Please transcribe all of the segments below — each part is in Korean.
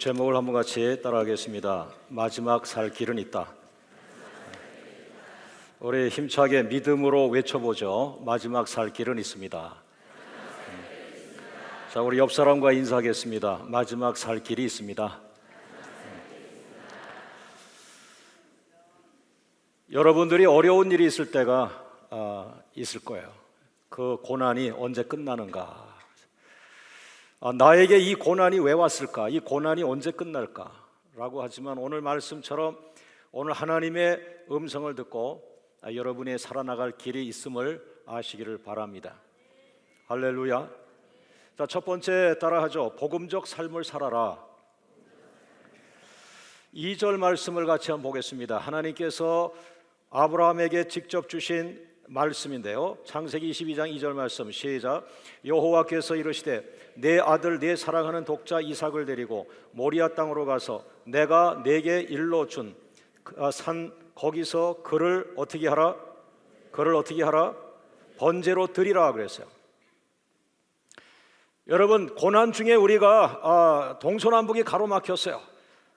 제목을 한번 같이 따라하겠습니다. 마지막 살 길은 있다. 우리 힘차게 믿음으로 외쳐보죠. 마지막 살 길은 있습니다. 자, 우리 옆 사람과 인사하겠습니다. 마지막 살 길이 있습니다. 여러분들이 어려운 일이 있을 때가 있을 거예요. 그 고난이 언제 끝나는가? 나에게 이 고난이 왜 왔을까? 이 고난이 언제 끝날까? 라고 하지만 오늘 말씀처럼 오늘 하나님의 음성을 듣고 여러분의 살아나갈 길이 있음을 아시기를 바랍니다. 할렐루야. 자, 첫 번째 따라하죠. 복음적 삶을 살아라. 2절 말씀을 같이 한번 보겠습니다. 하나님께서 아브라함에게 직접 주신 말씀인데요. 창세기 22장 2절 말씀 시작. 여호와께서 이르시되 내 아들 내 사랑하는 독자 이삭을 데리고 모리아 땅으로 가서 내가 내게 일러 준 산 거기서 그를 어떻게 하라? 번제로 드리라 그랬어요. 여러분, 고난 중에 우리가 동서남북이 가로막혔어요.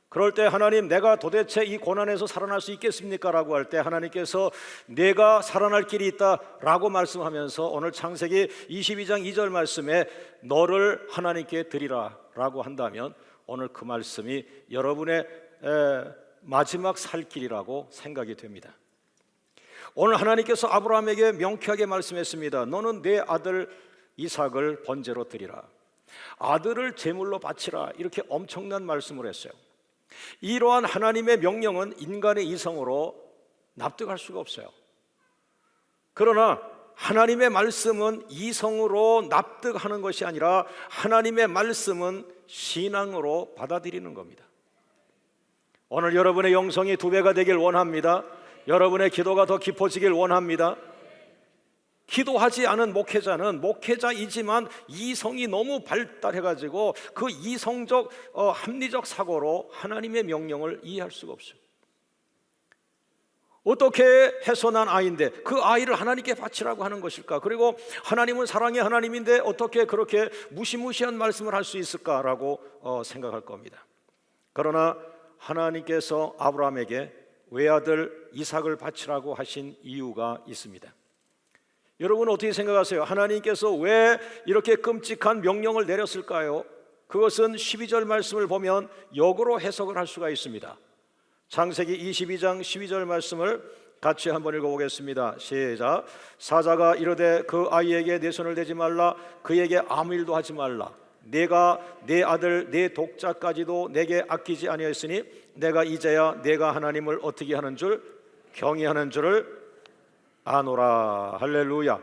그럴 때 하나님, 내가 도대체 이 고난에서 살아날 수 있겠습니까? 라고 할 때 하나님께서 내가 살아날 길이 있다 라고 말씀하면서 오늘 창세기 22장 2절 말씀에 너를 하나님께 드리라 라고 한다면 오늘 그 말씀이 여러분의 마지막 살 길이라고 생각이 됩니다. 오늘 하나님께서 아브라함에게 명쾌하게 말씀했습니다. 너는 내 아들 이삭을 번제로 드리라. 아들을 제물로 바치라. 이렇게 엄청난 말씀을 했어요. 이러한 하나님의 명령은 인간의 이성으로 납득할 수가 없어요. 그러나 하나님의 말씀은 이성으로 납득하는 것이 아니라 하나님의 말씀은 신앙으로 받아들이는 겁니다. 오늘 여러분의 영성이 2배가 되길 원합니다. 여러분의 기도가 더 깊어지길 원합니다. 기도하지 않은 목회자는 목회자이지만 이성이 너무 발달해가지고 그 이성적 합리적 사고로 하나님의 명령을 이해할 수가 없어요. 어떻게 해서 난 아이인데 그 아이를 하나님께 바치라고 하는 것일까? 그리고 하나님은 사랑의 하나님인데 어떻게 그렇게 무시무시한 말씀을 할 수 있을까라고 생각할 겁니다. 그러나 하나님께서 아브라함에게 외아들 이삭을 바치라고 하신 이유가 있습니다. 여러분 어떻게 생각하세요? 하나님께서 왜 이렇게 끔찍한 명령을 내렸을까요? 그것은 12절 말씀을 보면 역으로 해석을 할 수가 있습니다. 창세기 22장 12절 말씀을 같이 한번 읽어보겠습니다. 시작. 사자가 이르되 그 아이에게 내 손을 대지 말라. 그에게 아무 일도 하지 말라. 내가 내 아들 내 독자까지도 내게 아끼지 아니하였으니 내가 이제야 내가 하나님을 어떻게 하는 줄 경외하는 줄을 아노라. 할렐루야.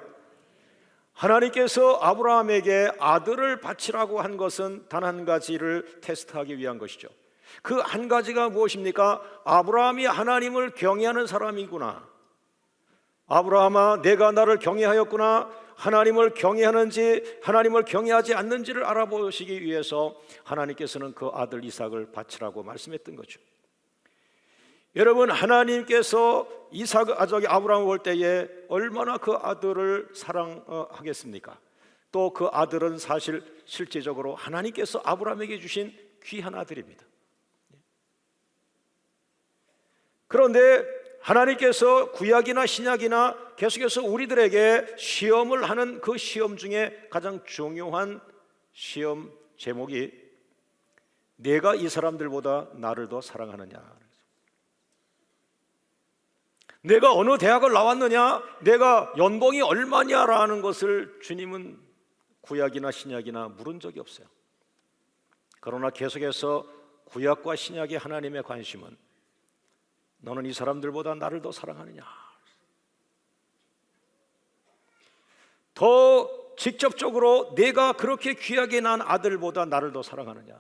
하나님께서 아브라함에게 아들을 바치라고 한 것은 단 한 가지를 테스트하기 위한 것이죠. 그 한 가지가 무엇입니까? 아브라함이 하나님을 경외하는 사람이구나. 아브라함아, 내가 나를 경외하였구나. 하나님을 경외하는지 하나님을 경외하지 않는지를 알아보시기 위해서 하나님께서는 그 아들 이삭을 바치라고 말씀했던 거죠. 여러분, 하나님께서 아브라함을 볼 때에 얼마나 그 아들을 사랑하겠습니까? 또 그 아들은 실제적으로 하나님께서 아브라함에게 주신 귀한 아들입니다. 그런데 하나님께서 구약이나 신약이나 계속해서 우리들에게 시험을 하는 그 시험 중에 가장 중요한 시험 제목이 내가 이 사람들보다 나를 더 사랑하느냐, 내가 어느 대학을 나왔느냐, 내가 연봉이 얼마냐라는 것을 주님은 구약이나 신약이나 물은 적이 없어요. 그러나 계속해서 구약과 신약의 하나님의 관심은 너는 이 사람들보다 나를 더 사랑하느냐, 더 직접적으로 내가 그렇게 귀하게 낳은 아들보다 나를 더 사랑하느냐,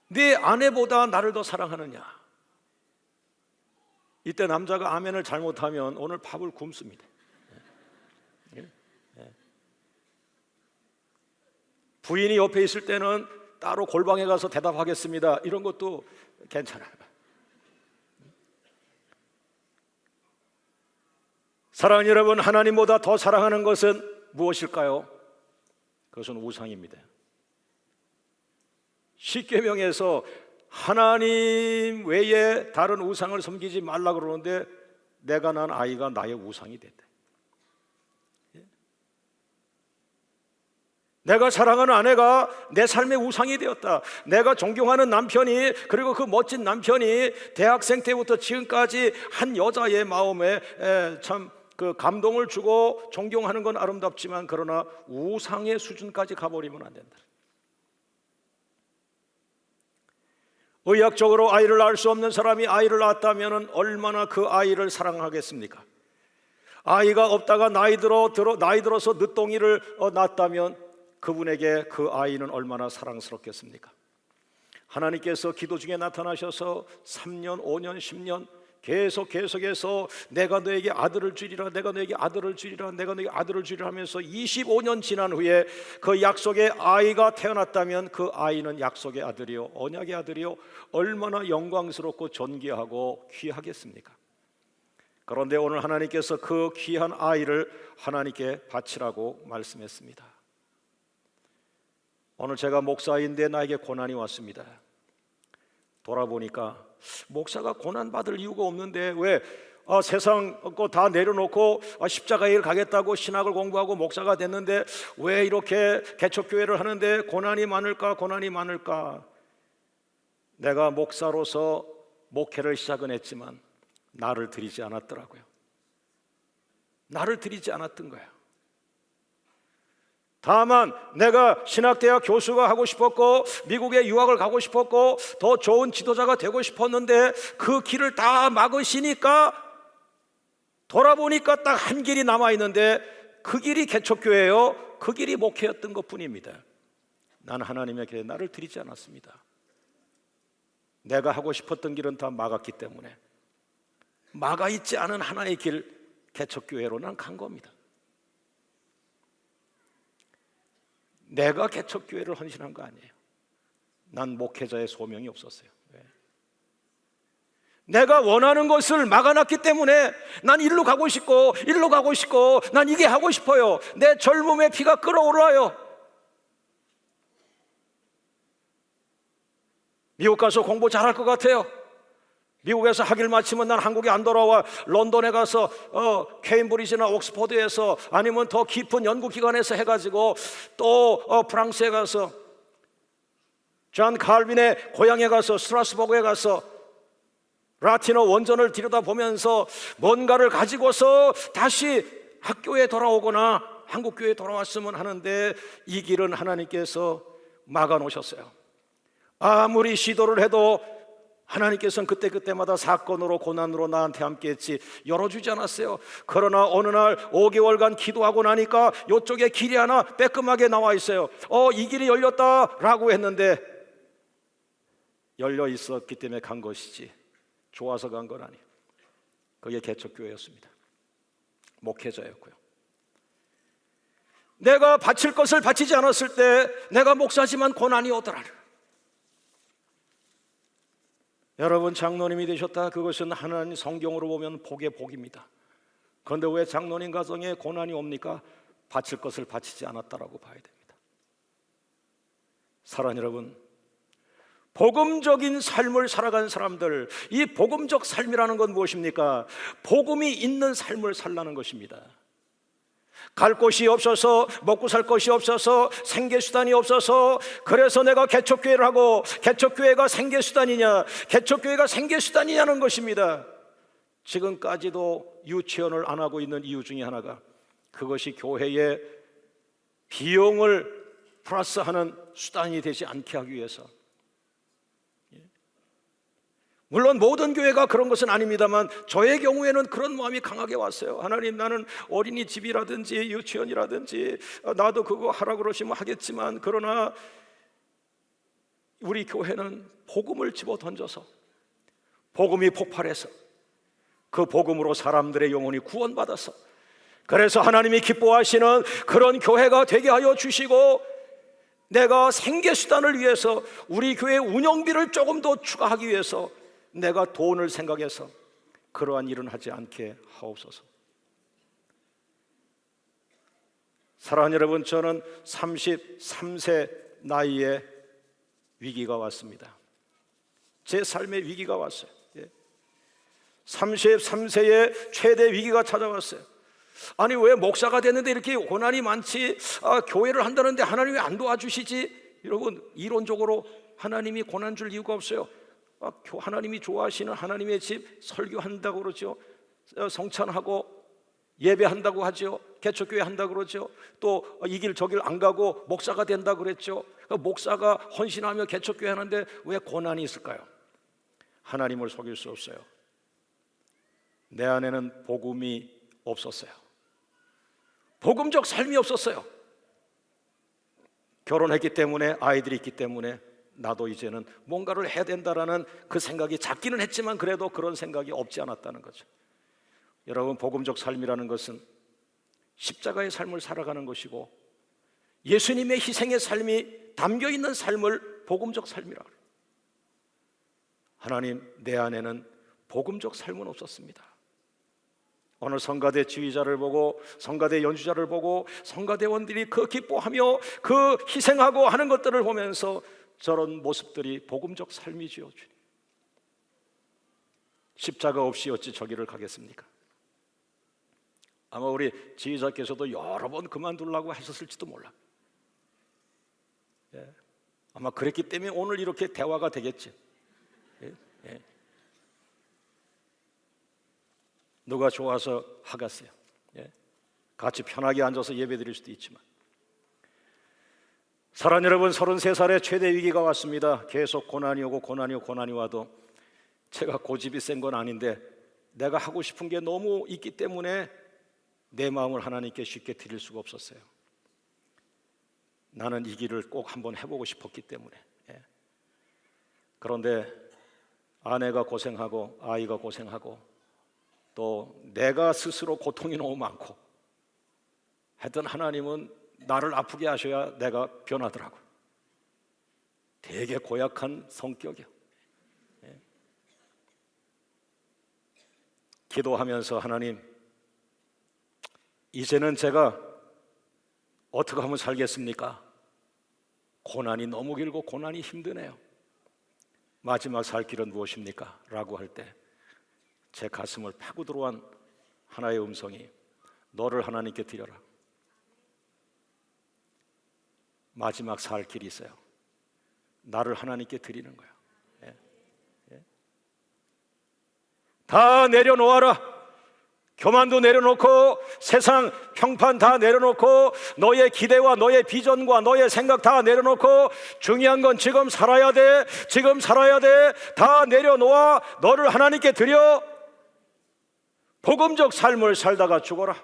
내 아내보다 나를 더 사랑하느냐. 이때 남자가 아멘을 잘못하면 오늘 밥을 굶습니다. 부인이 옆에 있을 때는 따로 골방에 가서 대답하겠습니다. 이런 것도 괜찮아요. 사랑하는 여러분, 하나님보다 더 사랑하는 것은 무엇일까요? 그것은 우상입니다. 십계명에서 하나님 외에 다른 우상을 섬기지 말라 그러는데 내가 낳은 아이가 나의 우상이 됐다. 내가 사랑하는 아내가 내 삶의 우상이 되었다. 내가 존경하는 남편이, 그리고 그 멋진 남편이 대학생 때부터 지금까지 한 여자의 마음에 참 그 감동을 주고 존경하는 건 아름답지만 그러나 우상의 수준까지 가버리면 안 된다. 의학적으로 아이를 낳을 수 없는 사람이 아이를 낳았다면 얼마나 그 아이를 사랑하겠습니까? 아이가 없다가 나이 들어서 늦둥이를 낳았다면 그분에게 그 아이는 얼마나 사랑스럽겠습니까? 하나님께서 기도 중에 나타나셔서 3년, 5년, 10년 계속해서 내가 너에게 아들을 주리라, 내가 너에게 아들을 주리라, 내가 너에게 아들을 주리라 하면서 25년 지난 후에 그 약속의 아이가 태어났다면 그 아이는 약속의 아들이요, 언약의 아들이요, 얼마나 영광스럽고 존귀하고 귀하겠습니까? 그런데 오늘 하나님께서 그 귀한 아이를 하나님께 바치라고 말씀했습니다. 오늘 제가 목사인데 나에게 고난이 왔습니다. 돌아보니까 목사가 고난받을 이유가 없는데 왜 세상 거 다 내려놓고 십자가의 길 가겠다고 신학을 공부하고 목사가 됐는데 왜 이렇게 개척교회를 하는데 고난이 많을까? 고난이 많을까? 내가 목사로서 목회를 시작은 했지만 나를 드리지 않았더라고요. 나를 드리지 않았던 거예요. 다만 내가 신학대학 교수가 하고 싶었고 미국에 유학을 가고 싶었고 더 좋은 지도자가 되고 싶었는데 그 길을 다 막으시니까 돌아보니까 딱 한 길이 남아있는데 그 길이 개척교회예요. 그 길이 목회였던 것뿐입니다. 난 하나님에게 나를 드리지 않았습니다. 내가 하고 싶었던 길은 다 막았기 때문에 막아있지 않은 하나의 길, 개척교회로 난 간 겁니다. 내가 개척교회를 헌신한 거 아니에요. 난 목회자의 소명이 없었어요. 내가 원하는 것을 막아놨기 때문에 난 일로 가고 싶고 난 이게 하고 싶어요. 내 젊음의 피가 끓어올라요. 미국 가서 공부 잘할 것 같아요. 미국에서 학위를 마치면 난 한국에 안 돌아와. 런던에 가서 케임브리지나 옥스퍼드에서 아니면 더 깊은 연구기관에서 해가지고 또 프랑스에 가서 존 칼빈의 고향에 가서 스트라스버그에 가서 라틴어 원전을 들여다보면서 뭔가를 가지고서 다시 학교에 돌아오거나 한국교회에 돌아왔으면 하는데 이 길은 하나님께서 막아놓으셨어요. 아무리 시도를 해도 하나님께서는 그때마다 사건으로 고난으로 나한테 함께했지 열어주지 않았어요. 그러나 어느 날 5개월간 기도하고 나니까 이쪽에 길이 하나 빼끔하게 나와 있어요. 이 길이 열렸다라고 했는데 열려 있었기 때문에 간 것이지 좋아서 간 건 아니에요. 그게 개척교회였습니다. 목회자였고요. 내가 바칠 것을 바치지 않았을 때 내가 목사지만 고난이 오더라. 여러분, 장로님이 되셨다. 그것은 하나님 성경으로 보면 복의 복입니다. 그런데 왜 장로님 가정에 고난이 옵니까? 바칠 것을 바치지 않았다라고 봐야 됩니다. 사랑하는 여러분, 복음적인 삶을 살아간 사람들, 이 복음적 삶이라는 건 무엇입니까? 복음이 있는 삶을 살라는 것입니다. 갈 곳이 없어서, 먹고 살 것이 없어서, 생계수단이 없어서, 그래서 내가 개척교회를 하고, 개척교회가 생계수단이냐, 개척교회가 생계수단이냐는 것입니다. 지금까지도 유치원을 안 하고 있는 이유 중에 하나가 그것이 교회의 비용을 플러스하는 수단이 되지 않게 하기 위해서. 물론 모든 교회가 그런 것은 아닙니다만 저의 경우에는 그런 마음이 강하게 왔어요. 하나님, 나는 어린이집이라든지 유치원이라든지 나도 그거 하라고 그러시면 하겠지만, 그러나 우리 교회는 복음을 집어던져서 복음이 폭발해서 그 복음으로 사람들의 영혼이 구원받아서, 그래서 하나님이 기뻐하시는 그런 교회가 되게 하여 주시고, 내가 생계수단을 위해서 우리 교회 운영비를 조금 더 추가하기 위해서 내가 돈을 생각해서 그러한 일은 하지 않게 하옵소서. 사랑하는 여러분, 저는 33세 나이에 위기가 왔습니다. 제 삶에 위기가 왔어요. 33세에 최대 위기가 찾아왔어요. 아니, 왜 목사가 됐는데 이렇게 고난이 많지? 교회를 한다는데 하나님이 왜 안 도와주시지? 여러분, 이론적으로 하나님이 고난 줄 이유가 없어요. 하나님이 좋아하시는 하나님의 집 설교한다고 그러죠. 성찬하고 예배한다고 하죠. 개척교회 한다고 그러죠. 또 이 길 저 길 안 가고 목사가 된다고 그랬죠. 목사가 헌신하며 개척교회 하는데 왜 고난이 있을까요? 하나님을 속일 수 없어요. 내 안에는 복음이 없었어요. 복음적 삶이 없었어요. 결혼했기 때문에, 아이들이 있기 때문에 나도 이제는 뭔가를 해야 된다라는 그 생각이 작기는 했지만 그래도 그런 생각이 없지 않았다는 거죠. 여러분, 복음적 삶이라는 것은 십자가의 삶을 살아가는 것이고 예수님의 희생의 삶이 담겨있는 삶을 복음적 삶이라고 해요. 하나님, 내 안에는 복음적 삶은 없었습니다. 어느 성가대 지휘자를 보고, 성가대 연주자를 보고 성가대원들이 그 기뻐하며 그 희생하고 하는 것들을 보면서 저런 모습들이 복음적 삶이지요. 주님, 십자가 없이 어찌 저기를 가겠습니까? 아마 우리 지휘자께서도 여러 번 그만두려고 하셨을지도 몰라. 아마 그랬기 때문에 오늘 이렇게 대화가 되겠지. 누가 좋아서 하겠어요. 같이 편하게 앉아서 예배 드릴 수도 있지만, 사랑하는 여러분, 33살에 최대 위기가 왔습니다. 계속 고난이 오고 고난이 오고 고난이 와도 제가 고집이 센 건 아닌데 내가 하고 싶은 게 너무 있기 때문에 내 마음을 하나님께 쉽게 드릴 수가 없었어요. 나는 이 길을 꼭 한번 해보고 싶었기 때문에. 그런데 아내가 고생하고 아이가 고생하고 또 내가 스스로 고통이 너무 많고 하여튼 하나님은 나를 아프게 하셔야 내가 변하더라고요. 되게 고약한 성격이요. 기도하면서, 하나님, 이제는 제가 어떻게 하면 살겠습니까? 고난이 너무 길고 고난이 힘드네요. 마지막 살 길은 무엇입니까? 라고 할 때 제 가슴을 파고 들어온 하나의 음성이, 너를 하나님께 드려라. 마지막 살 길이 있어요. 나를 하나님께 드리는 거예요. 다 내려놓아라. 교만도 내려놓고 세상 평판 다 내려놓고 너의 기대와 너의 비전과 너의 생각 다 내려놓고 중요한 건 지금 살아야 돼. 지금 살아야 돼. 다 내려놓아 너를 하나님께 드려 복음적 삶을 살다가 죽어라.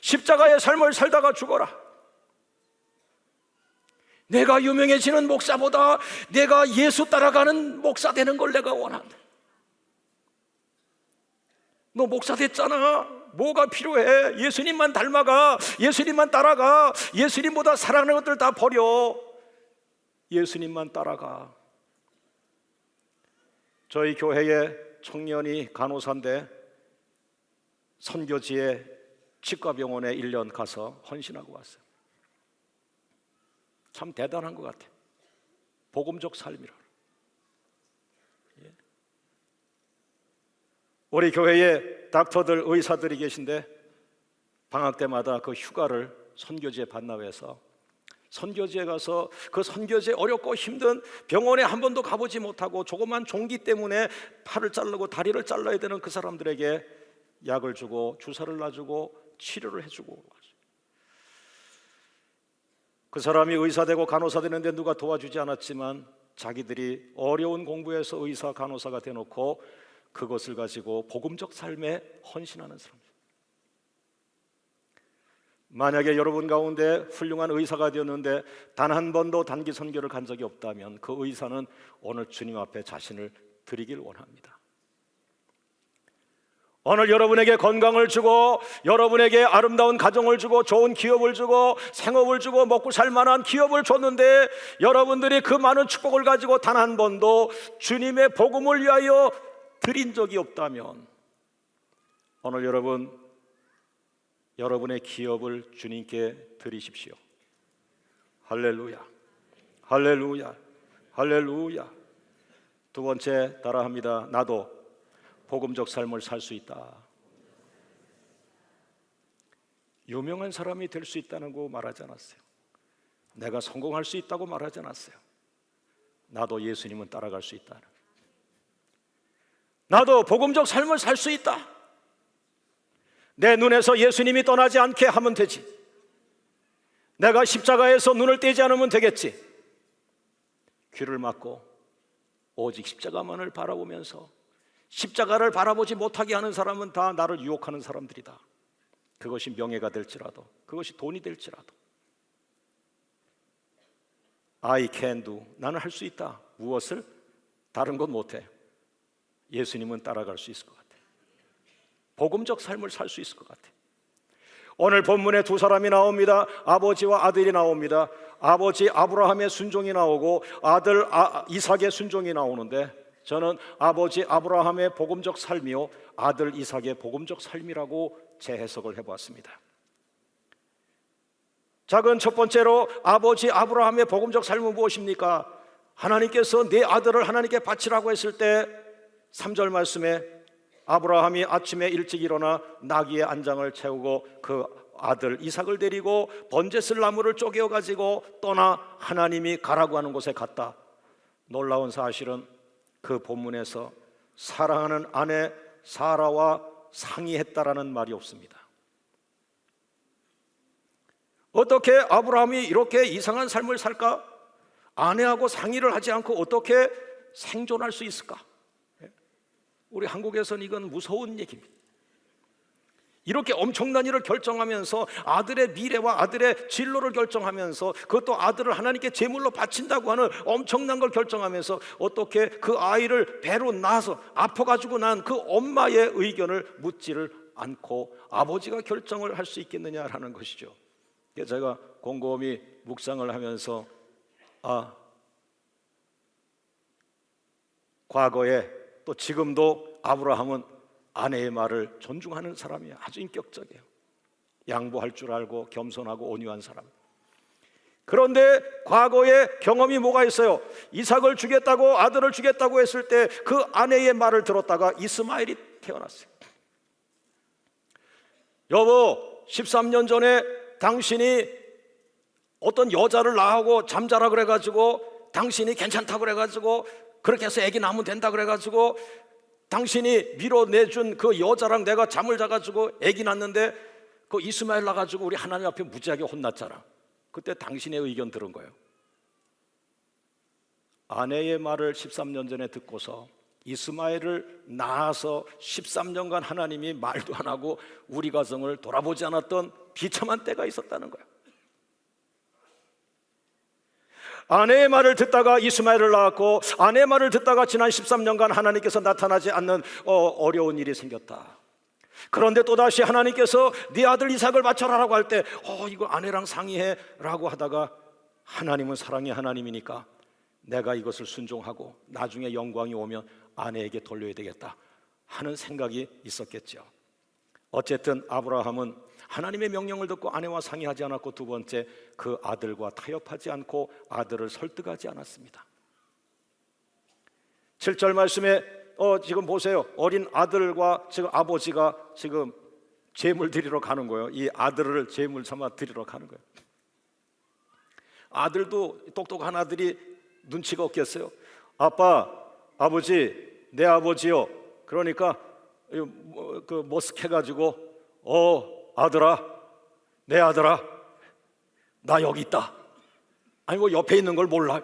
십자가의 삶을 살다가 죽어라. 내가 유명해지는 목사보다 내가 예수 따라가는 목사 되는 걸 내가 원한다. 너 목사 됐잖아. 뭐가 필요해? 예수님만 닮아가. 예수님만 따라가. 예수님보다 사랑하는 것들 다 버려. 예수님만 따라가. 저희 교회에 청년이 간호사인데 선교지에 치과병원에 1년 가서 헌신하고 왔어요. 참 대단한 것 같아요. 복음적 삶이라. 우리 교회에 닥터들, 의사들이 계신데 방학 때마다 그 휴가를 선교지에 반납해서 선교지에 가서 그 선교지에 어렵고 힘든 병원에 한 번도 가보지 못하고 조그만 종기 때문에 팔을 자르고 다리를 잘라야 되는 그 사람들에게 약을 주고 주사를 놔주고 치료를 해주고, 그 사람이 의사 되고 간호사 되는데 누가 도와주지 않았지만 자기들이 어려운 공부에서 의사 간호사가 되놓고 그것을 가지고 복음적 삶에 헌신하는 사람들. 만약에 여러분 가운데 훌륭한 의사가 되었는데 단 한 번도 단기 선교를 간 적이 없다면 그 의사는 오늘 주님 앞에 자신을 드리길 원합니다. 오늘 여러분에게 건강을 주고 여러분에게 아름다운 가정을 주고 좋은 기업을 주고 생업을 주고 먹고 살 만한 기업을 줬는데 여러분들이 그 많은 축복을 가지고 단 한 번도 주님의 복음을 위하여 드린 적이 없다면 오늘 여러분 여러분의 기업을 주님께 드리십시오. 할렐루야, 할렐루야, 할렐루야. 두 번째 따라합니다. 나도 복음적 삶을 살 수 있다. 유명한 사람이 될 수 있다는 거 말하지 않았어요. 내가 성공할 수 있다고 말하지 않았어요. 나도 예수님은 따라갈 수 있다. 나도 복음적 삶을 살 수 있다. 내 눈에서 예수님이 떠나지 않게 하면 되지. 내가 십자가에서 눈을 떼지 않으면 되겠지. 귀를 막고 오직 십자가만을 바라보면서 십자가를 바라보지 못하게 하는 사람은 다 나를 유혹하는 사람들이다. 그것이 명예가 될지라도, 그것이 돈이 될지라도. I can do. 나는 할 수 있다. 무엇을? 다른 건 못해. 예수님은 따라갈 수 있을 것 같아. 복음적 삶을 살 수 있을 것 같아. 오늘 본문에 두 사람이 나옵니다. 아버지와 아들이 나옵니다. 아버지 아브라함의 순종이 나오고 아들 이삭의 순종이 나오는데, 저는 아버지 아브라함의 복음적 삶이요 아들 이삭의 복음적 삶이라고 재해석을 해보았습니다. 작은 첫 번째로 아버지 아브라함의 복음적 삶은 무엇입니까? 하나님께서 내 아들을 하나님께 바치라고 했을 때 3절 말씀에 아브라함이 아침에 일찍 일어나 나귀의 안장을 채우고 그 아들 이삭을 데리고 번제슬 나무를 쪼개어 가지고 떠나 하나님이 가라고 하는 곳에 갔다. 놀라운 사실은 그 본문에서 사랑하는 아내 사라와 상의했다라는 말이 없습니다. 어떻게 아브라함이 이렇게 이상한 삶을 살까? 아내하고 상의를 하지 않고 어떻게 생존할 수 있을까? 우리 한국에서는 이건 무서운 얘기입니다. 이렇게 엄청난 일을 결정하면서 아들의 미래와 아들의 진로를 결정하면서 그것도 아들을 하나님께 제물로 바친다고 하는 엄청난 걸 결정하면서 어떻게 그 아이를 배로 낳아서 아파가지고 난 그 엄마의 의견을 묻지를 않고 아버지가 결정을 할 수 있겠느냐라는 것이죠. 제가 곰곰이 묵상을 하면서 과거에 또 지금도 아브라함은 아내의 말을 존중하는 사람이에요. 아주 인격적이에요. 양보할 줄 알고 겸손하고 온유한 사람. 그런데 과거에 경험이 뭐가 있어요? 이삭을 주겠다고 아들을 주겠다고 했을 때 그 아내의 말을 들었다가 이스마엘이 태어났어요. 여보, 13년 전에 당신이 어떤 여자를 낳고 잠자라 그래가지고 당신이 괜찮다고 그래가지고 그렇게 해서 애기 낳으면 된다 그래가지고 당신이 밀어내준 그 여자랑 내가 잠을 자가지고 애기 낳는데 그 이스마엘 낳아가지고 우리 하나님 앞에 무지하게 혼났잖아. 그때 당신의 의견 들은 거예요. 아내의 말을 13년 전에 듣고서 이스마엘을 낳아서 13년간 하나님이 말도 안 하고 우리 가정을 돌아보지 않았던 비참한 때가 있었다는 거예요. 아내의 말을 듣다가 이스마엘을 낳았고 아내의 말을 듣다가 지난 13년간 하나님께서 나타나지 않는 어려운 일이 생겼다. 그런데 또다시 하나님께서 네 아들 이삭을 바쳐라라고 할 때 이거 아내랑 상의해 라고 하다가 하나님은 사랑의 하나님이니까 내가 이것을 순종하고 나중에 영광이 오면 아내에게 돌려야 되겠다 하는 생각이 있었겠죠. 어쨌든 아브라함은 하나님의 명령을 듣고 아내와 상의하지 않았고, 두 번째, 그 아들과 타협하지 않고 아들을 설득하지 않았습니다. 7절 말씀에 지금 보세요. 어린 아들과 지금 아버지가 지금 제물 드리러 가는 거예요. 이 아들을 제물 삼아 드리러 가는 거예요. 아들도 똑똑한 아들이 눈치가 없겠어요. 아빠, 아버지, 내 아버지요. 그러니까 그 머쓱해가지고 아들아, 내 아들아, 나 여기 있다. 아니 뭐 옆에 있는 걸 몰라?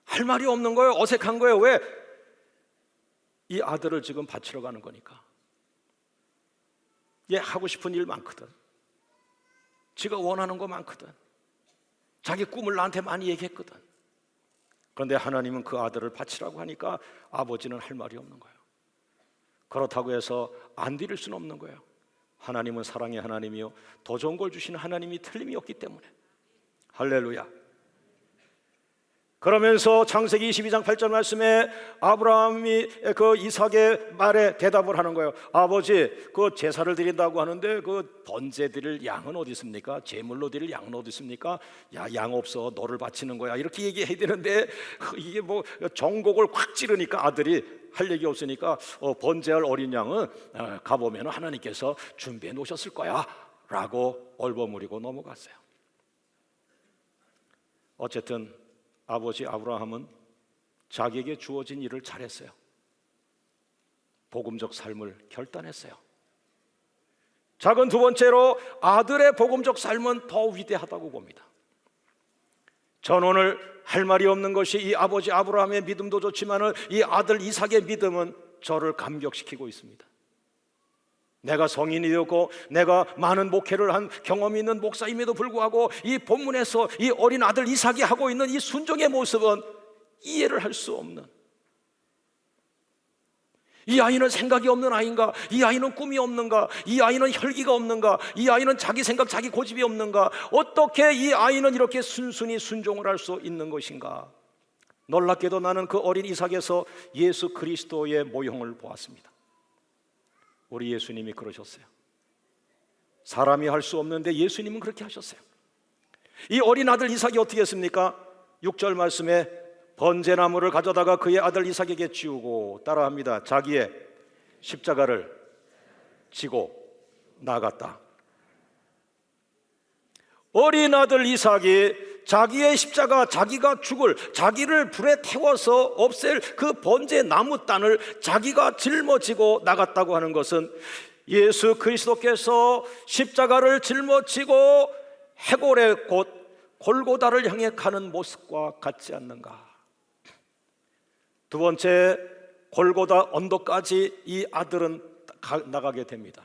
할 말이 없는 거예요. 어색한 거예요. 왜? 이 아들을 지금 바치러 가는 거니까. 얘 하고 싶은 일 많거든. 지가 원하는 거 많거든. 자기 꿈을 나한테 많이 얘기했거든. 그런데 하나님은 그 아들을 바치라고 하니까 아버지는 할 말이 없는 거예요. 그렇다고 해서 안 드릴 수는 없는 거예요. 하나님은 사랑의 하나님이요 더 좋은 걸 주시는 하나님이 틀림이 없기 때문에. 할렐루야. 그러면서 창세기 22장 8절 말씀에 아브라함이 그 이삭의 말에 대답을 하는 거예요. 아버지, 그 제사를 드린다고 하는데 그 번제 드릴 양은 어디 있습니까? 제물로 드릴 양은 어디 있습니까? 야, 양 없어, 너를 바치는 거야, 이렇게 얘기해야 되는데 이게 뭐 정곡을 확 찌르니까 아들이 할 얘기 없으니까 번제할 어린 양은 가보면 하나님께서 준비해 놓으셨을 거야 라고 얼버무리고 넘어갔어요. 어쨌든 아버지 아브라함은 자기에게 주어진 일을 잘했어요. 복음적 삶을 결단했어요. 작은 두 번째로 아들의 복음적 삶은 더 위대하다고 봅니다. 전 오늘 할 말이 없는 것이 이 아버지 아브라함의 믿음도 좋지만 이 아들 이삭의 믿음은 저를 감격시키고 있습니다. 내가 성인이 되었고 내가 많은 목회를 한 경험이 있는 목사임에도 불구하고 이 본문에서 이 어린 아들 이삭이 하고 있는 이 순종의 모습은 이해를 할 수 없는, 이 아이는 생각이 없는 아이인가? 이 아이는 꿈이 없는가? 이 아이는 혈기가 없는가? 이 아이는 자기 생각, 자기 고집이 없는가? 어떻게 이 아이는 이렇게 순순히 순종을 할 수 있는 것인가? 놀랍게도 나는 그 어린 이삭에서 예수 그리스도의 모형을 보았습니다. 우리 예수님이 그러셨어요. 사람이 할 수 없는데 예수님은 그렇게 하셨어요. 이 어린 아들 이삭이 어떻게 했습니까? 6절 말씀에 번제나무를 가져다가 그의 아들 이삭에게 지우고, 따라합니다, 자기의 십자가를 지고 나갔다. 어린 아들 이삭이 자기의 십자가, 자기가 죽을, 자기를 불에 태워서 없앨 그 번제 나무단을 자기가 짊어지고 나갔다고 하는 것은 예수 그리스도께서 십자가를 짊어지고 해골의 곳 골고다를 향해 가는 모습과 같지 않는가? 두 번째, 골고다 언덕까지 이 아들은 나가게 됩니다.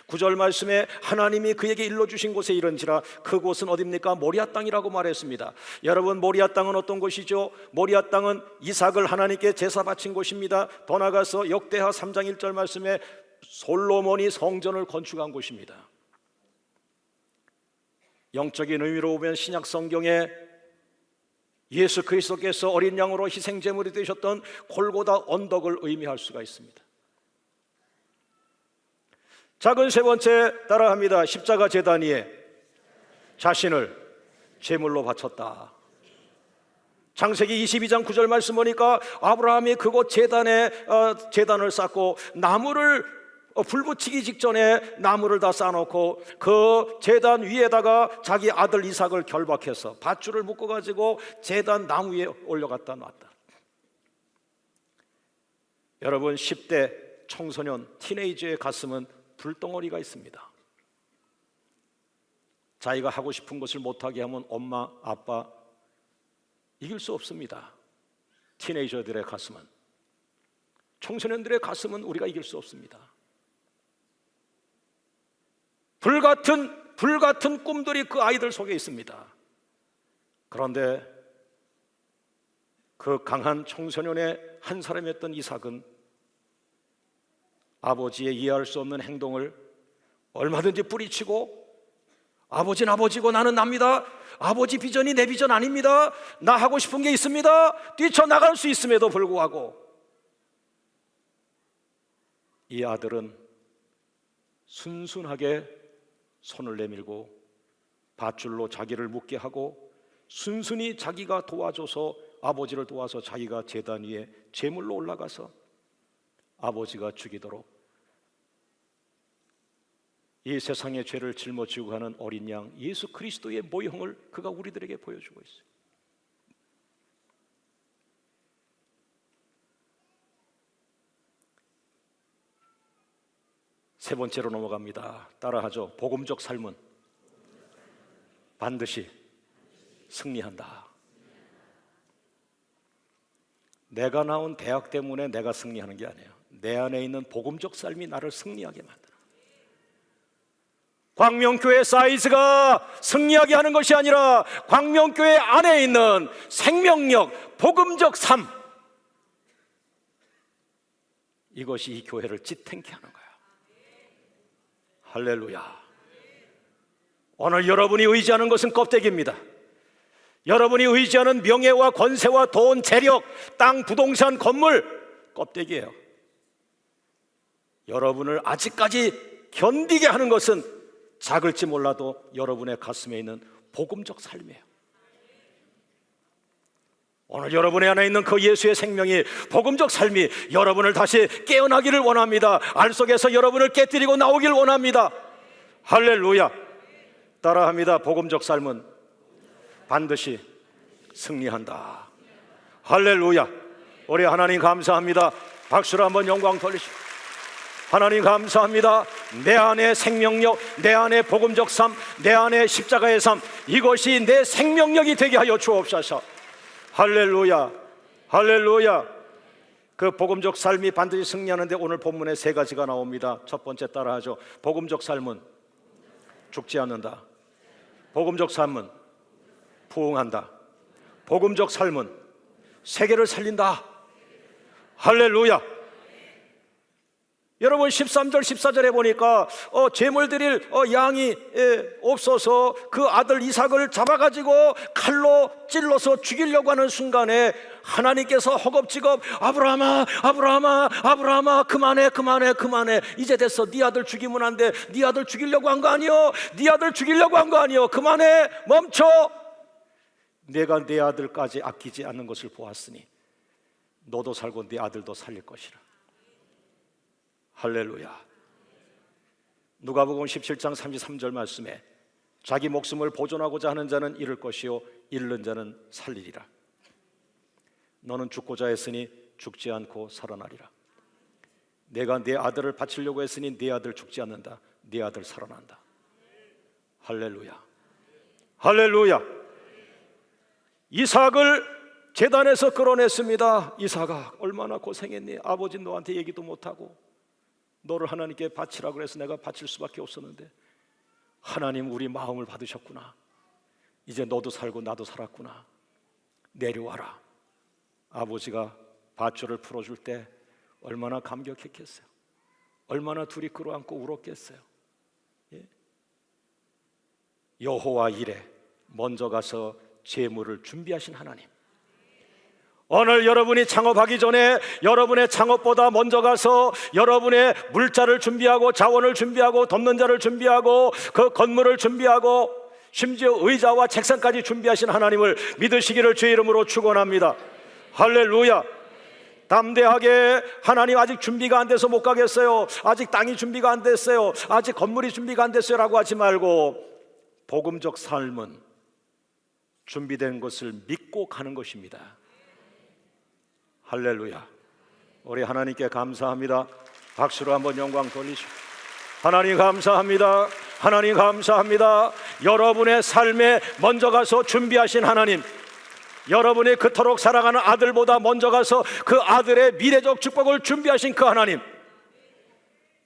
9절 말씀에 하나님이 그에게 일러주신 곳에 이른지라 그곳은 어디입니까? 모리아 땅이라고 말했습니다. 여러분, 모리아 땅은 어떤 곳이죠? 모리아 땅은 이삭을 하나님께 제사 바친 곳입니다. 더 나가서 역대하 3장 1절 말씀에 솔로몬이 성전을 건축한 곳입니다. 영적인 의미로 보면 신약 성경에 예수 그리스도께서 어린 양으로 희생제물이 되셨던 골고다 언덕을 의미할 수가 있습니다. 작은 세 번째, 따라합니다. 십자가 제단 위에 자신을 제물로 바쳤다. 창세기 22장 9절 말씀 보니까 아브라함이 그곳 제단을 쌓고 나무를 불 붙이기 직전에 나무를 다 쌓아놓고 그 제단 위에다가 자기 아들 이삭을 결박해서 밧줄을 묶어가지고 제단 나무 위에 올려갔다 놨다. 여러분, 10대 청소년 티네이저의 가슴은 불덩어리가 있습니다. 자기가 하고 싶은 것을 못하게 하면 엄마, 아빠 이길 수 없습니다. 티네이저들의 가슴은, 청소년들의 가슴은 우리가 이길 수 없습니다. 불같은 꿈들이 그 아이들 속에 있습니다. 그런데 그 강한 청소년의 한 사람이었던 이삭은 아버지의 이해할 수 없는 행동을 얼마든지 뿌리치고, 아버지는 아버지고 나는 납니다. 아버지 비전이 내 비전 아닙니다. 나 하고 싶은 게 있습니다. 뛰쳐나갈 수 있음에도 불구하고 이 아들은 순순하게 손을 내밀고 밧줄로 자기를 묶게 하고 순순히 자기가 도와줘서, 아버지를 도와서 자기가 제단 위에 제물로 올라가서 아버지가 죽이도록 이 세상의 죄를 짊어지고 가는 어린 양 예수 그리스도의 모형을 그가 우리들에게 보여주고 있어요. 세 번째로 넘어갑니다. 따라하죠. 복음적 삶은 반드시 승리한다. 내가 나온 대학 때문에 내가 승리하는 게 아니에요. 내 안에 있는 복음적 삶이 나를 승리하게 만들어. 광명교회 사이즈가 승리하게 하는 것이 아니라 광명교회 안에 있는 생명력, 복음적 삶, 이것이 이 교회를 지탱케 하는 거예요. 할렐루야. 오늘 여러분이 의지하는 것은 껍데기입니다. 여러분이 의지하는 명예와 권세와 돈, 재력, 땅, 부동산, 건물 껍데기예요. 여러분을 아직까지 견디게 하는 것은 작을지 몰라도 여러분의 가슴에 있는 복음적 삶이에요. 오늘 여러분의 안에 있는 그 예수의 생명이, 복음적 삶이 여러분을 다시 깨어나기를 원합니다. 알 속에서 여러분을 깨뜨리고 나오길 원합니다. 할렐루야. 따라합니다. 복음적 삶은 반드시 승리한다. 할렐루야. 우리 하나님 감사합니다. 박수로 한번 영광 돌리시고, 하나님 감사합니다. 내 안에 생명력, 내 안에 복음적 삶, 내 안에 십자가의 삶, 이것이 내 생명력이 되게 하여 주옵소서. 할렐루야. 할렐루야. 그 복음적 삶이 반드시 승리하는데 오늘 본문에 세 가지가 나옵니다. 첫 번째 따라하죠. 복음적 삶은 죽지 않는다. 복음적 삶은 부흥한다. 복음적 삶은 세계를 살린다. 할렐루야. 여러분 13절 14절에 보니까 제물 드릴 양이 없어서 그 아들 이삭을 잡아가지고 칼로 찔러서 죽이려고 하는 순간에 하나님께서 허겁지겁 아브라함아 아브라함아 아브라함아 그만해 그만해 그만해, 이제 됐어. 네 아들 죽이면 안 돼. 네 아들 죽이려고 한 거 아니요. 네 아들 죽이려고 한 거 아니요. 그만해, 멈춰. 내가 네 아들까지 아끼지 않는 것을 보았으니 너도 살고 네 아들도 살릴 것이라. 할렐루야. 누가복음 17장 33절 말씀에 자기 목숨을 보존하고자 하는 자는 잃을 것이요 잃는 자는 살리리라. 너는 죽고자 했으니 죽지 않고 살아나리라. 내가 네 아들을 바치려고 했으니 네 아들 죽지 않는다. 네 아들 살아난다. 할렐루야. 할렐루야. 이삭을 제단에서 끌어냈습니다. 이삭아, 얼마나 고생했니? 아버지 너한테 얘기도 못하고 너를 하나님께 바치라고 그래서 내가 바칠 수밖에 없었는데 하나님 우리 마음을 받으셨구나. 이제 너도 살고 나도 살았구나. 내려와라. 아버지가 밧줄을 풀어줄 때 얼마나 감격했겠어요. 얼마나 둘이 끌어안고 울었겠어요. 예? 여호와 이레, 먼저 가서 재물을 준비하신 하나님. 오늘 여러분이 창업하기 전에 여러분의 창업보다 먼저 가서 여러분의 물자를 준비하고 자원을 준비하고 돕는 자를 준비하고 그 건물을 준비하고 심지어 의자와 책상까지 준비하신 하나님을 믿으시기를 주의 이름으로 축원합니다. 할렐루야. 담대하게 하나님 아직 준비가 안 돼서 못 가겠어요. 아직 땅이 준비가 안 됐어요. 아직 건물이 준비가 안 됐어요 라고 하지 말고 복음적 삶은 준비된 것을 믿고 가는 것입니다. 할렐루야. 우리 하나님께 감사합니다. 박수로 한번 영광 돌리시오. 하나님 감사합니다. 하나님 감사합니다. 여러분의 삶에 먼저 가서 준비하신 하나님, 여러분이 그토록 사랑하는 아들보다 먼저 가서 그 아들의 미래적 축복을 준비하신 그 하나님,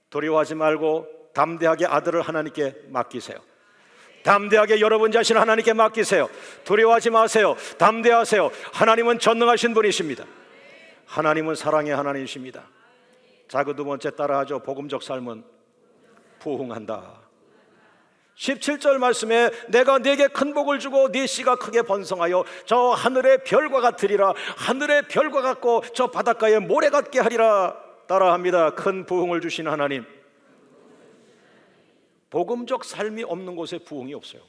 두려워하지 말고 담대하게 아들을 하나님께 맡기세요. 담대하게 여러분 자신을 하나님께 맡기세요. 두려워하지 마세요. 담대하세요. 하나님은 전능하신 분이십니다. 하나님은 사랑의 하나님이십니다. 자, 그 두 번째 따라하죠. 복음적 삶은 부흥한다. 17절 말씀에 내가 네게 큰 복을 주고 네 씨가 크게 번성하여 저 하늘의 별과 같으리라. 하늘의 별과 같고 저 바닷가의 모래 같게 하리라. 따라합니다. 큰 부흥을 주신 하나님. 복음적 삶이 없는 곳에 부흥이 없어요.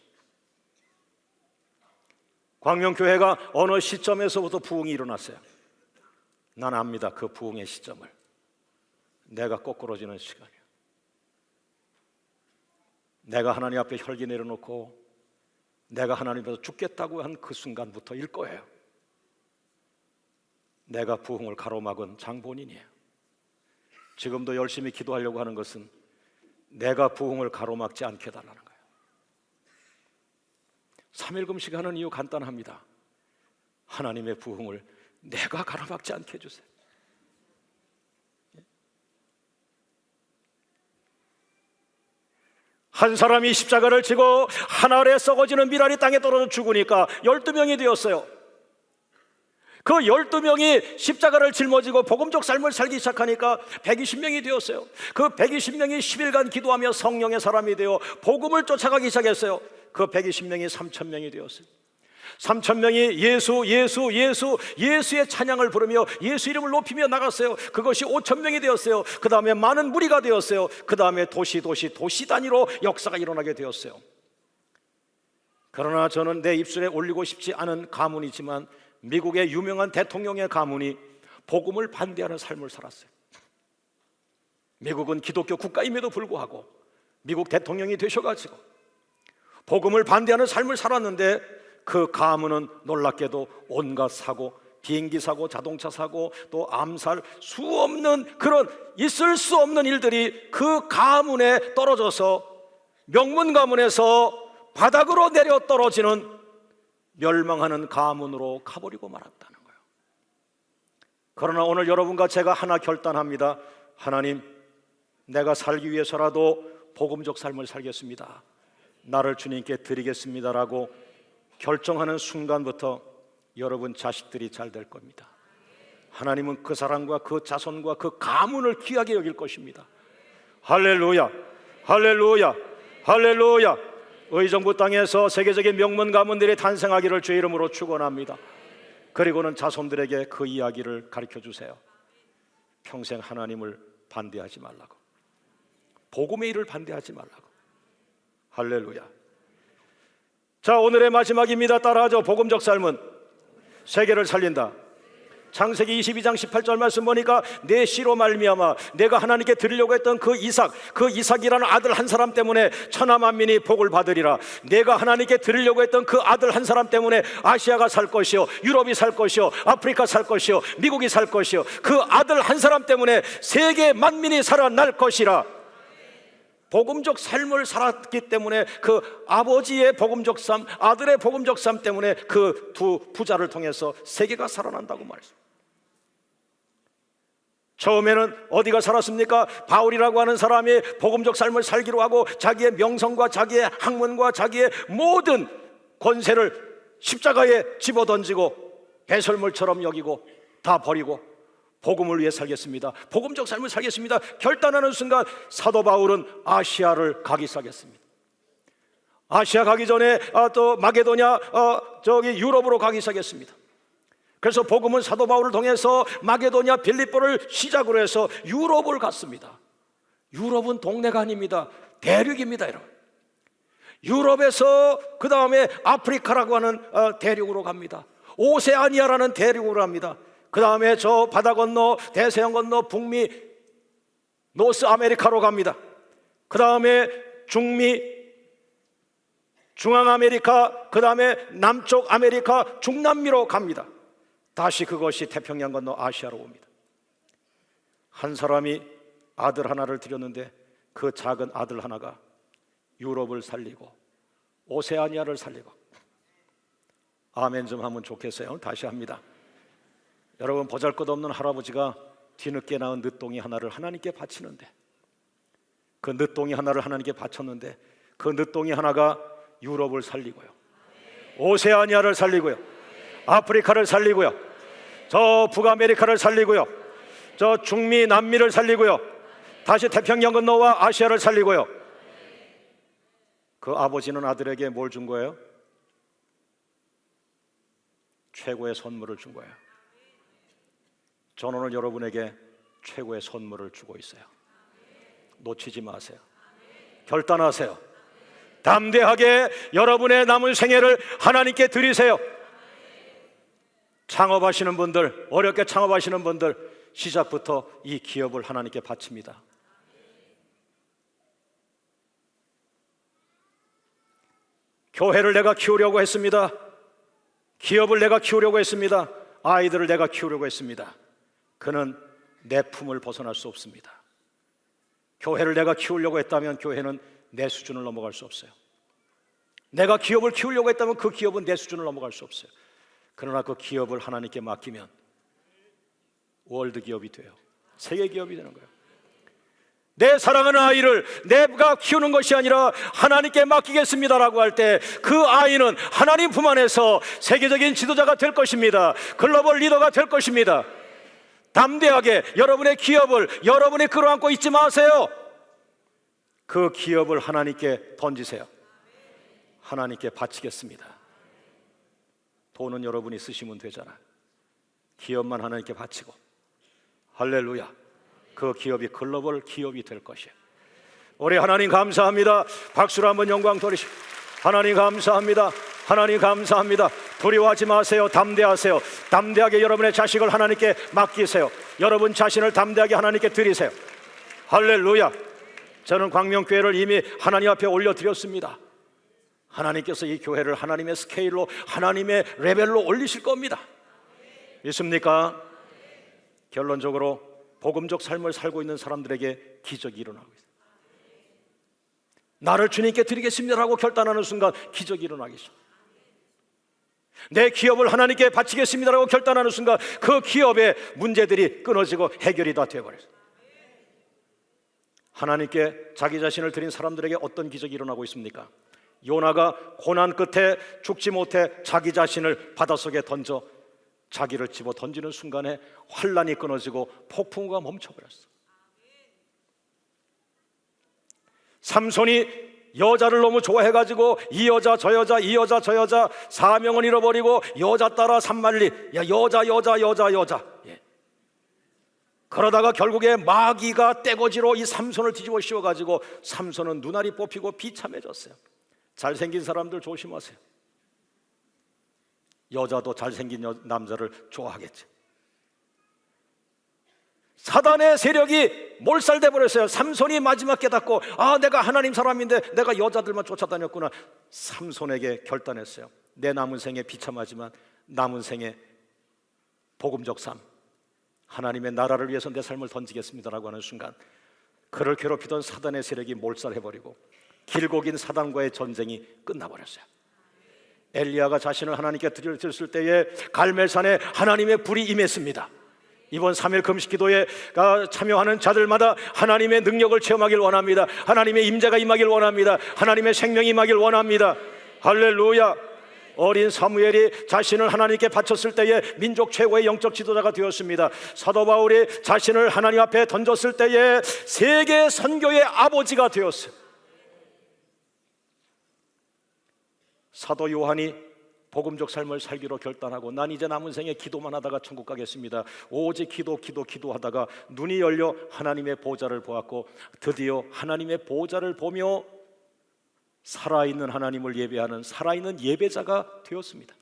광명교회가 어느 시점에서부터 부흥이 일어났어요. 난 압니다. 그 부흥의 시점을. 내가 거꾸러지는 시간이에요. 내가 하나님 앞에 혈기 내려놓고 내가 하나님 앞에서 죽겠다고 한 그 순간부터일 거예요. 내가 부흥을 가로막은 장본인이에요. 지금도 열심히 기도하려고 하는 것은 내가 부흥을 가로막지 않게 해달라는 거예요. 3일 금식 하는 이유 간단합니다. 하나님의 부흥을 내가 가로막지 않게 해주세요. 한 사람이 십자가를 지고 하늘에 썩어지는 미랄이 땅에 떨어져 죽으니까 12명이 되었어요. 그 12명이 십자가를 짊어지고 복음적 삶을 살기 시작하니까 120명이 되었어요. 그 120명이 10일간 기도하며 성령의 사람이 되어 복음을 쫓아가기 시작했어요. 그 120명이 3,000명이 되었어요. 3,000명이 예수 예수 예수 예수의 찬양을 부르며 예수 이름을 높이며 나갔어요. 그것이 5,000명이 되었어요. 그 다음에 많은 무리가 되었어요. 그 다음에 도시 단위로 역사가 일어나게 되었어요. 그러나 저는 내 입술에 올리고 싶지 않은 가문이지만 미국의 유명한 대통령의 가문이 복음을 반대하는 삶을 살았어요. 미국은 기독교 국가임에도 불구하고 미국 대통령이 되셔가지고 복음을 반대하는 삶을 살았는데, 그 가문은 놀랍게도 온갖 사고, 비행기 사고, 자동차 사고, 또 암살, 수없는 그런 있을 수 없는 일들이 그 가문에 떨어져서 명문 가문에서 바닥으로 내려 떨어지는 멸망하는 가문으로 가버리고 말았다는 거예요. 그러나 오늘 여러분과 제가 하나 결단합니다. 하나님, 내가 살기 위해서라도 복음적 삶을 살겠습니다. 나를 주님께 드리겠습니다라고 결정하는 순간부터 여러분 자식들이 잘 될 겁니다. 하나님은 그 사람과 그 자손과 그 가문을 귀하게 여길 것입니다. 할렐루야, 할렐루야, 할렐루야. 의정부 땅에서 세계적인 명문 가문들이 탄생하기를 주의 이름으로 축원합니다. 그리고는 자손들에게 그 이야기를 가르쳐 주세요. 평생 하나님을 반대하지 말라고, 복음의 일을 반대하지 말라고. 할렐루야. 자, 오늘의 마지막입니다. 따라하죠. 복음적 삶은 세계를 살린다. 창세기 22장 18절 말씀 보니까 내 씨로 말미암아 내가 하나님께 드리려고 했던 그 이삭이라는 아들 한 사람 때문에 천하 만민이 복을 받으리라. 내가 하나님께 드리려고 했던 그 아들 한 사람 때문에 아시아가 살 것이요, 유럽이 살 것이요, 아프리카 살 것이요, 미국이 살 것이요, 그 아들 한 사람 때문에 세계 만민이 살아날 것이라. 복음적 삶을 살았기 때문에 그 아버지의 복음적 삶, 아들의 복음적 삶 때문에 그 두 부자를 통해서 세계가 살아난다고 말했습니다. 처음에는 어디가 살았습니까? 바울이라고 하는 사람이 복음적 삶을 살기로 하고 자기의 명성과 자기의 학문과 자기의 모든 권세를 십자가에 집어던지고 배설물처럼 여기고 다 버리고 복음을 위해 살겠습니다, 복음적 삶을 살겠습니다 결단하는 순간 사도 바울은 아시아를 가기 시작했습니다. 아시아 가기 전에 또 마게도냐 유럽으로 가기 시작했습니다. 그래서 복음은 사도 바울을 통해서 마게도냐 빌립보를 시작으로 해서 유럽을 갔습니다. 유럽은 동네가 아닙니다. 대륙입니다, 여러분. 유럽에서 그 다음에 아프리카라고 하는 대륙으로 갑니다. 오세아니아라는 대륙으로 갑니다. 그 다음에 저 바다 건너 대서양 건너 북미 노스 아메리카로 갑니다. 그 다음에 중미 중앙아메리카, 그 다음에 남쪽 아메리카 중남미로 갑니다. 다시 그것이 태평양 건너 아시아로 옵니다. 한 사람이 아들 하나를 드렸는데 그 작은 아들 하나가 유럽을 살리고 오세아니아를 살리고. 아멘 좀 하면 좋겠어요. 다시 합니다. 여러분, 보잘것없는 할아버지가 뒤늦게 낳은 늦동이 하나를 하나님께 바치는데, 그 늦동이 하나를 하나님께 바쳤는데 그 늦동이 하나가 유럽을 살리고요, 오세아니아를 살리고요, 아프리카를 살리고요, 저 북아메리카를 살리고요, 저 중미 남미를 살리고요, 다시 태평양 건너와 아시아를 살리고요. 그 아버지는 아들에게 뭘 준 거예요? 최고의 선물을 준 거예요. 저는 오늘 여러분에게 최고의 선물을 주고 있어요. 놓치지 마세요. 결단하세요. 담대하게 여러분의 남은 생애를 하나님께 드리세요. 창업하시는 분들, 어렵게 창업하시는 분들, 시작부터 이 기업을 하나님께 바칩니다. 교회를 내가 키우려고 했습니다. 기업을 내가 키우려고 했습니다. 아이들을 내가 키우려고 했습니다. 그는 내 품을 벗어날 수 없습니다. 교회를 내가 키우려고 했다면 교회는 내 수준을 넘어갈 수 없어요. 내가 기업을 키우려고 했다면 그 기업은 내 수준을 넘어갈 수 없어요. 그러나 그 기업을 하나님께 맡기면 월드 기업이 돼요. 세계 기업이 되는 거예요. 내 사랑하는 아이를 내가 키우는 것이 아니라 하나님께 맡기겠습니다라고 할 때 그 아이는 하나님 품 안에서 세계적인 지도자가 될 것입니다. 글로벌 리더가 될 것입니다. 담대하게 여러분의 기업을 여러분이 끌어안고 있지 마세요. 그 기업을 하나님께 던지세요. 하나님께 바치겠습니다. 돈은 여러분이 쓰시면 되잖아. 기업만 하나님께 바치고, 할렐루야, 그 기업이 글로벌 기업이 될 것이에요. 우리 하나님 감사합니다. 박수로 한번 영광 돌리시고, 하나님 감사합니다. 하나님 감사합니다. 두려워하지 마세요. 담대하세요. 담대하게 여러분의 자식을 하나님께 맡기세요. 여러분 자신을 담대하게 하나님께 드리세요. 할렐루야. 저는 광명교회를 이미 하나님 앞에 올려드렸습니다. 하나님께서 이 교회를 하나님의 스케일로, 하나님의 레벨로 올리실 겁니다. 믿습니까? 결론적으로 복음적 삶을 살고 있는 사람들에게 기적이 일어나고 있어요. 나를 주님께 드리겠습니다라고 결단하는 순간 기적이 일어나겠죠. 내 기업을 하나님께 바치겠습니다라고 결단하는 순간 그 기업의 문제들이 끊어지고 해결이 다 되어버렸어요. 하나님께 자기 자신을 드린 사람들에게 어떤 기적이 일어나고 있습니까? 요나가 고난 끝에 죽지 못해 자기 자신을 바닷속에 던져 자기를 집어 던지는 순간에 환란이 끊어지고 폭풍우가 멈춰버렸어. 삼손이 여자를 너무 좋아해가지고 이 여자 저 여자 이 여자 저 여자 사명은 잃어버리고 여자 따라 산만리, 야 여자 예. 그러다가 결국에 마귀가 떼거지로 이 삼손을 뒤집어 씌워가지고 삼손은 눈알이 뽑히고 비참해졌어요. 잘생긴 사람들 조심하세요. 여자도 잘생긴 남자를 좋아하겠지. 사단의 세력이 몰살돼 버렸어요. 삼손이 마지막 깨닫고, 아, 내가 하나님 사람인데 내가 여자들만 쫓아다녔구나. 삼손에게 결단했어요. 내 남은 생에 비참하지만 남은 생에 복음적 삶, 하나님의 나라를 위해서 내 삶을 던지겠습니다라고 하는 순간 그를 괴롭히던 사단의 세력이 몰살해버리고 길고 긴 사단과의 전쟁이 끝나버렸어요. 엘리야가 자신을 하나님께 드렸을 때에 갈멜산에 하나님의 불이 임했습니다. 이번 3일 금식기도에 참여하는 자들마다 하나님의 능력을 체험하길 원합니다. 하나님의 임재가 임하길 원합니다. 하나님의 생명이 임하길 원합니다. 할렐루야. 어린 사무엘이 자신을 하나님께 바쳤을 때에 민족 최고의 영적 지도자가 되었습니다. 사도 바울이 자신을 하나님 앞에 던졌을 때에 세계 선교의 아버지가 되었어요. 사도 요한이 복음적 삶을 살기로 결단하고, 난 이제 남은 생에 기도만 하다가 천국 가겠습니다. 오직 기도하다가 눈이 열려 하나님의 보좌를 보았고, 드디어 하나님의 보좌를 보며 살아있는 하나님을 예배하는 살아있는 예배자가 되었습니다.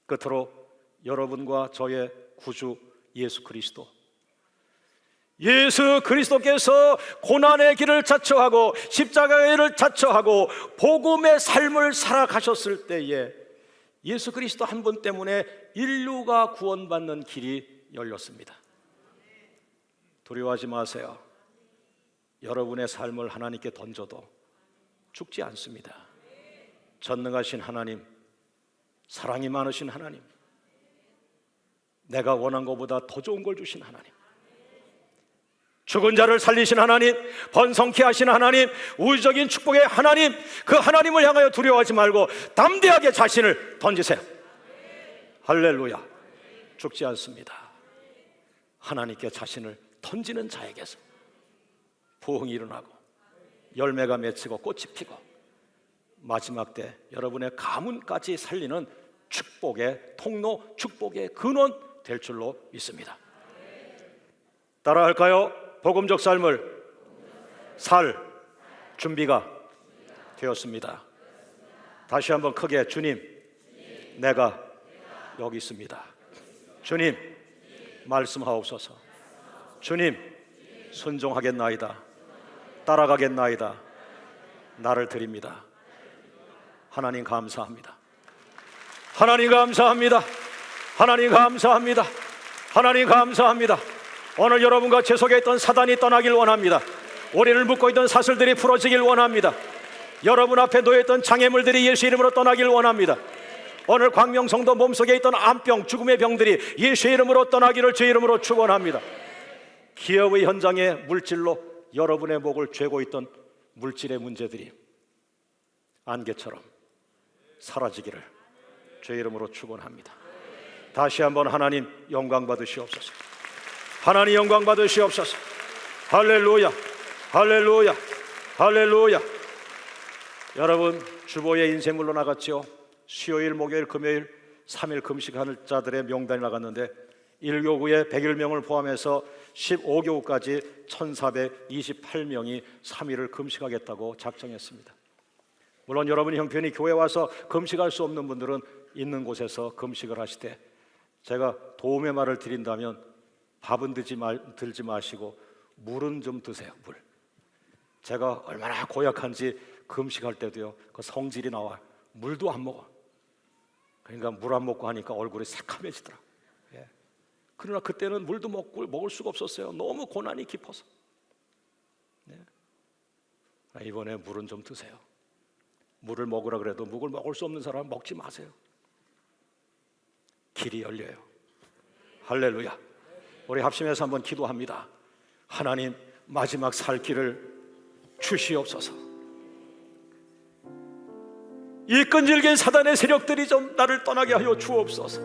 끝으로 여러분과 저의 구주 예수 그리스도께서 고난의 길을 자처하고 십자가의 길을 자처하고 복음의 삶을 살아가셨을 때에 예수 그리스도 한 분 때문에 인류가 구원받는 길이 열렸습니다. 두려워하지 마세요. 여러분의 삶을 하나님께 던져도 죽지 않습니다. 전능하신 하나님, 사랑이 많으신 하나님, 내가 원한 것보다 더 좋은 걸 주신 하나님, 죽은 자를 살리신 하나님, 번성케 하신 하나님, 우주적인 축복의 하나님, 그 하나님을 향하여 두려워하지 말고 담대하게 자신을 던지세요. 할렐루야. 죽지 않습니다. 하나님께 자신을 던지는 자에게서 부흥이 일어나고 열매가 맺히고 꽃이 피고 마지막 때 여러분의 가문까지 살리는 축복의 통로, 축복의 근원 될 줄로 믿습니다. 따라할까요? 복음적 삶을 살 준비가 되었습니다. 다시 한번 크게, 주님, 내가 여기 있습니다. 주님, 말씀하옵소서. 주님, 순종하겠나이다. 따라가겠나이다. 나를 드립니다. 하나님 감사합니다. 하나님 감사합니다. 하나님 감사합니다. 하나님 감사합니다. 오늘 여러분과 제 속에 있던 사단이 떠나길 원합니다. 우리를 묶고 있던 사슬들이 풀어지길 원합니다. 여러분 앞에 놓여있던 장애물들이 예수 이름으로 떠나길 원합니다. 오늘 광명성도 몸속에 있던 암병, 죽음의 병들이 예수의 이름으로 떠나기를 제 이름으로 축원합니다. 기업의 현장에 물질로 여러분의 목을 죄고 있던 물질의 문제들이 안개처럼 사라지기를 제 이름으로 축원합니다. 다시 한번 하나님 영광 받으시옵소서. 하나님 영광 받으시옵소서. 할렐루야, 할렐루야, 할렐루야. 여러분, 주보에 인쇄물로 나갔죠. 수요일, 목요일, 금요일 3일 금식하는 자들의 명단이 나갔는데 1교구에 101명을 포함해서 15교구까지 1428명이 3일을 금식하겠다고 작정했습니다. 물론 여러분이 형편이 교회 와서 금식할 수 없는 분들은 있는 곳에서 금식을 하시되, 제가 도움의 말을 드린다면 밥은 들지 마시고 물은 좀 드세요. 물. 제가 얼마나 고약한지 금식할 때도요, 그 성질이 나와 물도 안 먹어. 그러니까 물 안 먹고 하니까 얼굴이 새카매지더라. 예. 그러나 그때는 물도 먹을 수가 없었어요. 너무 고난이 깊어서. 네. 이번에 물은 좀 드세요. 물을 먹으라 그래도 물을 먹을 수 없는 사람은 먹지 마세요. 길이 열려요. 할렐루야. 우리 합심해서 한번 기도합니다. 하나님, 마지막 살 길을 주시옵소서. 이 끈질긴 사단의 세력들이 좀 나를 떠나게 하여 주옵소서.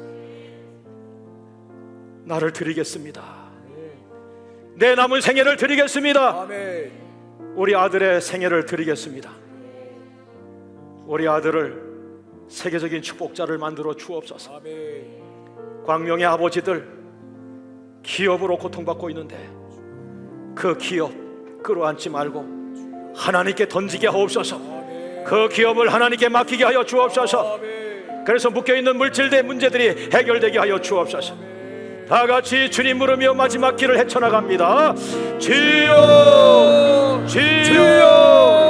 나를 드리겠습니다. 내 남은 생애를 드리겠습니다. 우리 아들의 생애를 드리겠습니다. 우리 아들을 세계적인 축복자를 만들어 주옵소서. 광명의 아버지들 기업으로 고통받고 있는데 그 기업 끌어안지 말고 하나님께 던지게 하옵소서. 그 기업을 하나님께 맡기게 하여 주옵소서. 그래서 묶여있는 물질대 문제들이 해결되게 하여 주옵소서. 다 같이 주님 부르며 마지막 길을 헤쳐나갑니다. 주여, 주여,